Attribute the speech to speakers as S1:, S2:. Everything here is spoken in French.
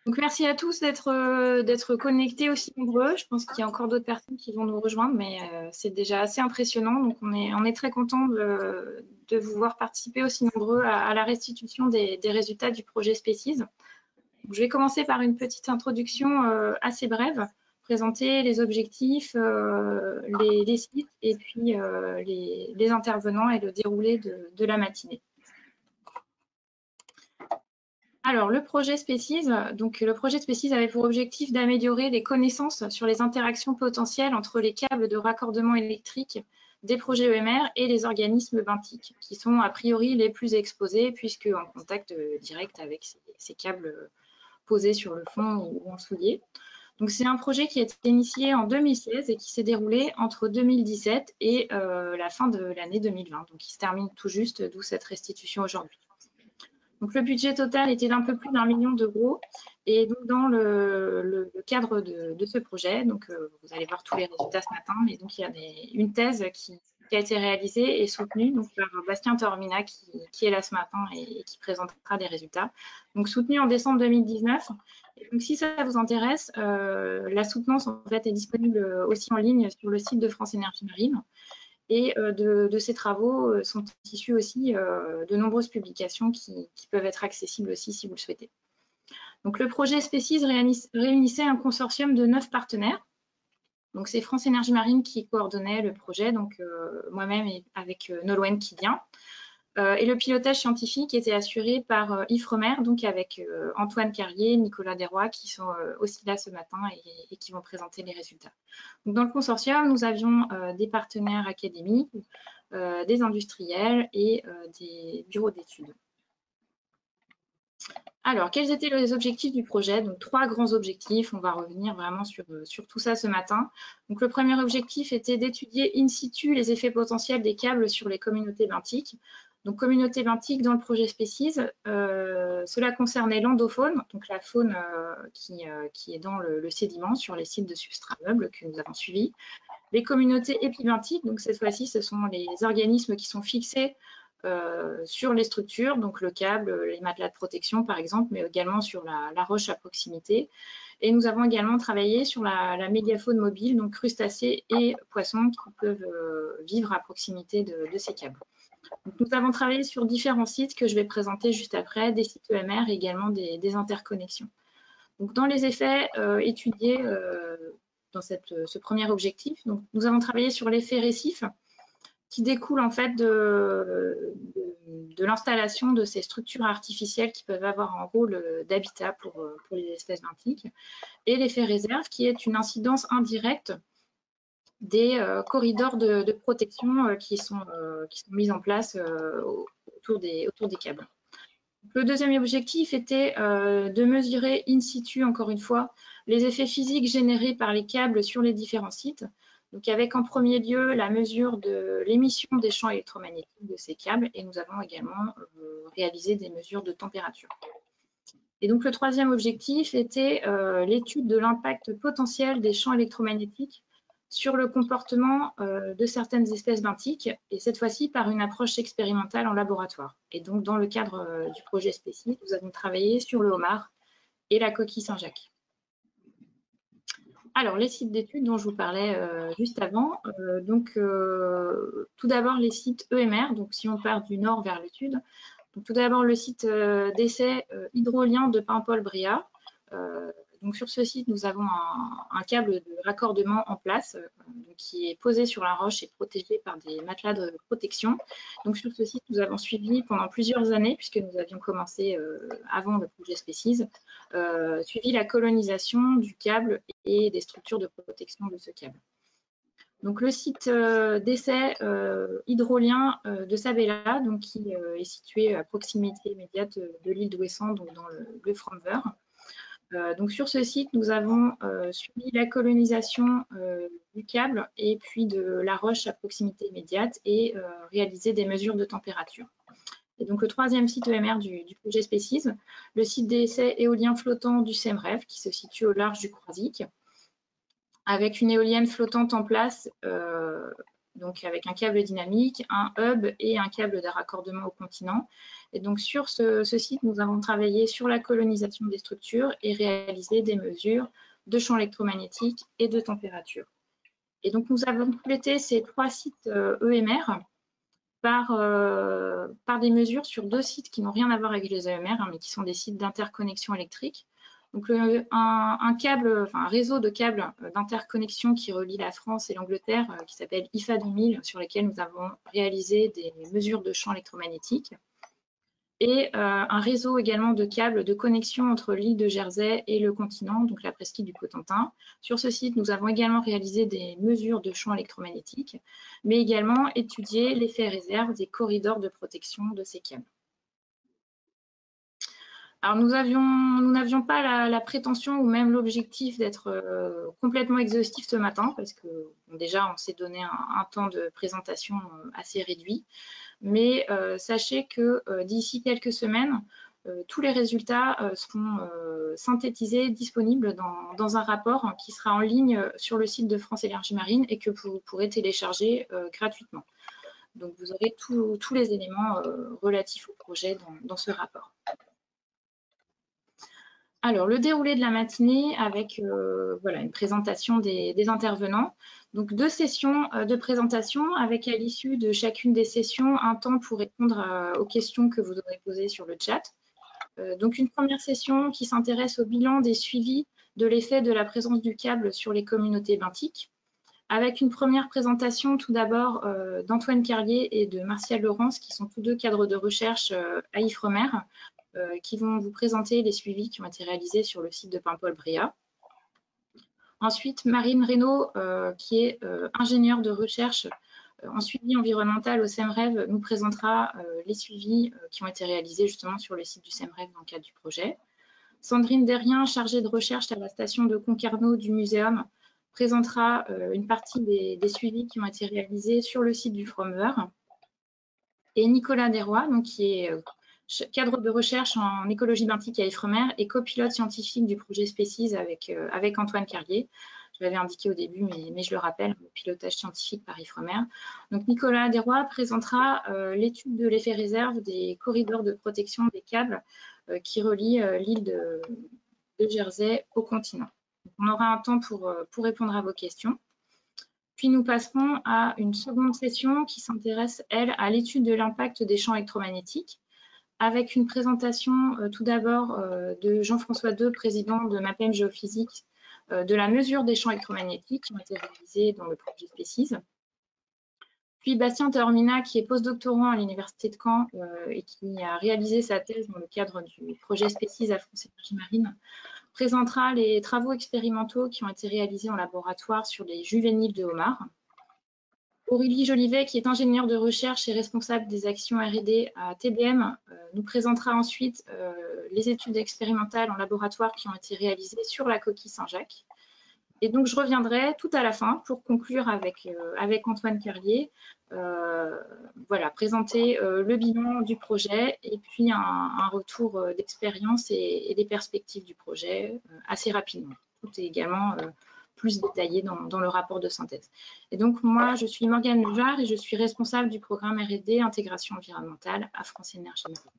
S1: Donc, merci à tous d'être connectés aussi nombreux. Je pense qu'il y a encore d'autres personnes qui vont nous rejoindre, mais c'est déjà assez impressionnant. Donc, on est très content de vous voir participer aussi nombreux à la restitution des résultats du projet Species. Donc, je vais commencer par une petite introduction assez brève, présenter les objectifs, les sites et puis les intervenants et le déroulé de la matinée. Alors, le projet Species, avait pour objectif d'améliorer les connaissances sur les interactions potentielles entre les câbles de raccordement électrique des projets EMR et les organismes benthiques, qui sont a priori les plus exposés, puisque en contact direct avec ces câbles posés sur le fond ou en soulier. Donc, c'est un projet qui a été initié en 2016 et qui s'est déroulé entre 2017 et la fin de l'année 2020. Donc, il se termine tout juste, d'où cette restitution aujourd'hui. Donc, le budget total était d'un peu plus d'1 million d'euros. Et donc, dans le cadre de ce projet, donc, vous allez voir tous les résultats ce matin, mais donc, il y a une thèse qui a été réalisée et soutenue donc, par Bastien Taormina qui est là ce matin et qui présentera les résultats. Donc, soutenue en décembre 2019. Et donc, si ça vous intéresse, la soutenance en fait, est disponible aussi en ligne sur le site de France Énergie Marine. Et de ces travaux sont issues aussi de nombreuses publications qui peuvent être accessibles aussi si vous le souhaitez. Donc, le projet Species réunissait un consortium de 9 partenaires. Donc, c'est France Énergie Marine qui coordonnait le projet, donc moi-même et avec Nolwenn Kidien. Et le pilotage scientifique était assuré par Ifremer, donc avec Antoine Carrier, Nicolas Desrois, qui sont aussi là ce matin et qui vont présenter les résultats. Donc, dans le consortium, nous avions des partenaires académiques, des industriels et des bureaux d'études. Alors, quels étaient les objectifs du projet? Donc, 3 grands objectifs. On va revenir vraiment sur tout ça ce matin. Donc, le premier objectif était d'étudier in situ les effets potentiels des câbles sur les communautés benthiques. Donc, communauté benthique dans le projet Species, cela concernait l'endofaune, donc la faune qui est dans le sédiment sur les sites de substrats meubles que nous avons suivis. Les communautés épibenthiques, donc cette fois-ci, ce sont les organismes qui sont fixés sur les structures, donc le câble, les matelas de protection par exemple, mais également sur la roche à proximité. Et nous avons également travaillé sur la mégafaune mobile, donc crustacés et poissons qui peuvent vivre à proximité de ces câbles. Donc, nous avons travaillé sur différents sites que je vais présenter juste après, des sites EMR et également des interconnexions. Donc, dans les effets étudiés dans ce premier objectif, donc, nous avons travaillé sur l'effet récif qui découle en fait de l'installation de ces structures artificielles qui peuvent avoir un rôle d'habitat pour les espèces benthiques, et l'effet réserve qui est une incidence indirecte des corridors de protection qui sont mis en place autour des câbles. Le deuxième objectif était de mesurer in situ, encore une fois, les effets physiques générés par les câbles sur les différents sites. Donc, avec en premier lieu la mesure de l'émission des champs électromagnétiques de ces câbles, et nous avons également réalisé des mesures de température. Et donc, le troisième objectif était l'étude de l'impact potentiel des champs électromagnétiques sur le comportement de certaines espèces benthiques, et cette fois-ci par une approche expérimentale en laboratoire. Et donc, dans le cadre du projet Species, nous avons travaillé sur le homard et la coquille Saint-Jacques. Alors, les sites d'études dont je vous parlais juste avant, tout d'abord les sites EMR, donc si on part du nord vers le sud, donc, tout d'abord le site d'essai hydrolien de Paimpol-Bréhat. Donc, sur ce site, nous avons un câble de raccordement en place qui est posé sur la roche et protégé par des matelas de protection. Donc, sur ce site, nous avons suivi pendant plusieurs années, puisque nous avions commencé avant le projet Species, suivi la colonisation du câble et des structures de protection de ce câble. Donc, le site d'essai hydrolien de Sabella, donc, qui est situé à proximité immédiate de l'île d'Ouessant, donc dans le Fromveur. Donc, sur ce site, nous avons suivi la colonisation du câble et puis de la roche à proximité immédiate et réalisé des mesures de température. Et donc, le troisième site EMR du projet Species, le site d'essai éolien flottant du SEMREF, qui se situe au large du Croisic, avec une éolienne flottante en place donc avec un câble dynamique, un hub et un câble de raccordement au continent. Et donc sur ce site, nous avons travaillé sur la colonisation des structures et réalisé des mesures de champ électromagnétique et de température. Et donc nous avons complété ces 3 sites EMR par des mesures sur 2 sites qui n'ont rien à voir avec les EMR, mais qui sont des sites d'interconnexion électrique. Donc un réseau de câbles d'interconnexion qui relie la France et l'Angleterre, qui s'appelle IFA 2000, sur lesquels nous avons réalisé des mesures de champ électromagnétique. Et un réseau également de câbles de connexion entre l'île de Jersey et le continent, donc la presqu'île du Cotentin. Sur ce site, nous avons également réalisé des mesures de champ électromagnétique, mais également étudié l'effet réserve des corridors de protection de ces câbles. Alors nous n'avions pas la prétention ou même l'objectif d'être complètement exhaustif ce matin, parce que bon, déjà on s'est donné un temps de présentation assez réduit. Mais sachez que d'ici quelques semaines, tous les résultats seront synthétisés, disponibles dans un rapport qui sera en ligne sur le site de France Énergie Marine et que vous pourrez télécharger gratuitement. Donc vous aurez tous les éléments relatifs au projet dans ce rapport. Alors, le déroulé de la matinée avec voilà, une présentation des intervenants. Donc, 2 sessions de présentation avec à l'issue de chacune des sessions un temps pour répondre aux questions que vous aurez posées sur le chat. Donc, une première session qui s'intéresse au bilan des suivis de l'effet de la présence du câble sur les communautés benthiques, avec une première présentation tout d'abord d'Antoine Carlier et de Martial Laurence, qui sont tous 2 cadres de recherche à Ifremer, qui vont vous présenter les suivis qui ont été réalisés sur le site de Paimpol-Bréhat. Ensuite, Marine Reynaud, qui est ingénieure de recherche en suivi environnemental au CEMREV, nous présentera les suivis qui ont été réalisés justement sur le site du CEMREV dans le cadre du projet. Sandrine Derrien, chargée de recherche à la station de Concarneau du Muséum, présentera une partie des suivis qui ont été réalisés sur le site du Frommer. Et Nicolas Desrois, donc, qui est cadre de recherche en écologie benthique à Ifremer et copilote scientifique du projet Species avec Antoine Carlier. Je l'avais indiqué au début, mais je le rappelle, le pilotage scientifique par Ifremer. Donc Nicolas Desrois présentera l'étude de l'effet réserve des corridors de protection des câbles qui relient l'île de Jersey au continent. Donc, on aura un temps pour répondre à vos questions. Puis nous passerons à une seconde session qui s'intéresse, elle, à l'étude de l'impact des champs électromagnétiques, avec une présentation tout d'abord de Jean-François II, président de MAPEM Géophysique, de la mesure des champs électromagnétiques qui ont été réalisés dans le projet Species. Puis Bastien Taormina, qui est postdoctorant à l'Université de Caen et qui a réalisé sa thèse dans le cadre du projet Species à France Énergie Marine, présentera les travaux expérimentaux qui ont été réalisés en laboratoire sur les juvéniles de homards. Aurélie Jolivet, qui est ingénieure de recherche et responsable des actions R&D à TBM, nous présentera ensuite les études expérimentales en laboratoire qui ont été réalisées sur la coquille Saint-Jacques. Et donc, je reviendrai tout à la fin pour conclure avec Antoine Carlier, voilà, présenter le bilan du projet et puis un retour d'expérience et des perspectives du projet assez rapidement. Tout est également plus détaillé dans le rapport de synthèse. Et donc, moi, je suis Morgane Lujard et je suis responsable du programme R&D Intégration environnementale à France Énergie Marine.